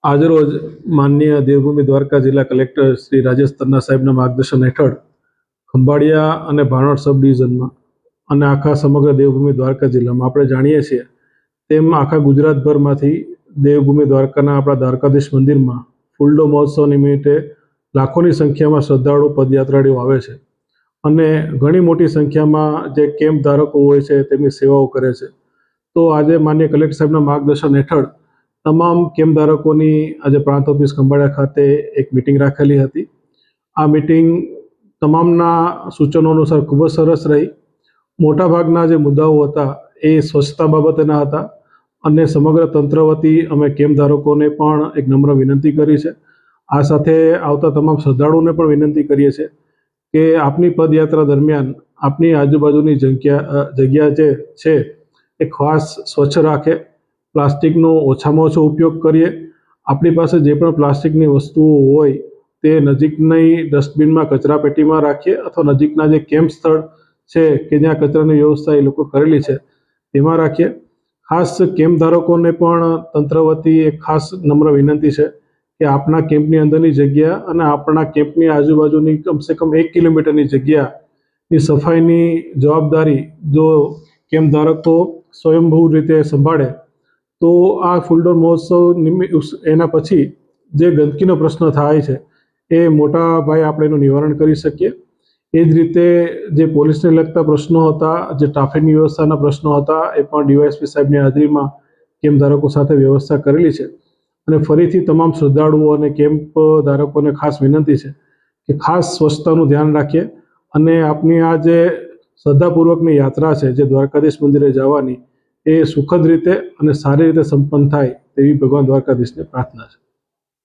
આજરોજ માનનીય દેવભૂમિ દ્વારકા જિલ્લા કલેક્ટર શ્રી રાજેશ તન્ના સાહેબના માર્ગદર્શન હેઠળ ખંભાળિયા અને ભાણોડ સબ ડિવિઝનમાં અને આખા સમગ્ર દેવભૂમિ દ્વારકા જિલ્લામાં આપણે જાણીએ છીએ તેમ આખા ગુજરાતભરમાંથી દેવભૂમિ દ્વારકાના આપણા દ્વારકાધીશ મંદિરમાં ફૂલડો મહોત્સવ નિમિત્તે લાખોની સંખ્યામાં શ્રદ્ધાળુ પદયાત્રાળુઓ આવે છે અને ઘણી મોટી સંખ્યામાં જે કેમ્પ ધારકો હોય છે તેમની સેવાઓ કરે છે. તો આજે માનનીય કલેક્ટર સાહેબના માર્ગદર્શન હેઠળ તમામ કેમ્પ ધારકોની આજે પ્રાંત ઓફિસ ખંભાળિયા ખાતે એક મિટિંગ રાખેલી હતી. આ મિટિંગ તમામના સૂચનો અનુસાર ખૂબ જ સરસ રહી. મોટાભાગના જે મુદ્દાઓ હતા એ સ્વચ્છતા બાબતેના હતા અને સમગ્ર તંત્ર વતી અમે કેમ્પ ધારકોને પણ એક નમ્ર વિનંતી કરી છે. આ સાથે આવતા તમામ શ્રદ્ધાળુઓને પણ વિનંતી કરીએ છીએ કે આપની પદયાત્રા દરમિયાન આપની આજુબાજુની જગ્યા જે છે એ ખાસ સ્વચ્છ રાખે, પ્લાસ્ટિકનો ઓછામાં ઓછો ઉપયોગ કરીએ. આપણી પાસે જે પણ પ્લાસ્ટિકની વસ્તુઓ હોય તે નજીકની ડસ્ટબિનમાં કચરા પેટીમાં રાખીએ અથવા નજીકના જે કેમ્પ સ્થળ છે કે જ્યાં કચરાની વ્યવસ્થા એ લોકો કરેલી છે તેમાં રાખીએ. ખાસ કેમ્પ ધારકોને પણ તંત્ર વતી એક ખાસ નમ્ર વિનંતી છે કે આપણા કેમ્પની અંદરની જગ્યા અને આપણા કેમ્પની આજુબાજુની કમસે કમ 1 કિલોમીટરની જગ્યાની સફાઈની જવાબદારી જો કેમ્પ ધારકો સ્વયંભૂ રીતે સંભાળે તો આ ફૂલડોલ મહોત્સવ એના પછી જે ગંદકીનો પ્રશ્ન થાય છે એ મોટા ભાઈ આપણે એનું નિવારણ કરી શકીએ. એ જ રીતે જે પોલીસને લગતા પ્રશ્નો હતા, જે ટ્રાફિકની વ્યવસ્થાના પ્રશ્નો હતા એ પણ ડીવાયએસપી સાહેબની હાજરીમાં કેમ્પ ધારકો સાથે વ્યવસ્થા કરેલી છે. અને ફરીથી તમામ શ્રદ્ધાળુઓ અને કેમ્પ ધારકોને ખાસ વિનંતી છે કે ખાસ સ્વચ્છતાનું ધ્યાન રાખીએ અને આપની આ જે શ્રદ્ધાપૂર્વકની યાત્રા છે જે દ્વારકાધીશ મંદિરે જવાની એ સુખદ રીતે અને સારી રીતે સંપન્ન થાય તેવી ભગવાન દ્વારકાધીશને પ્રાર્થના છે.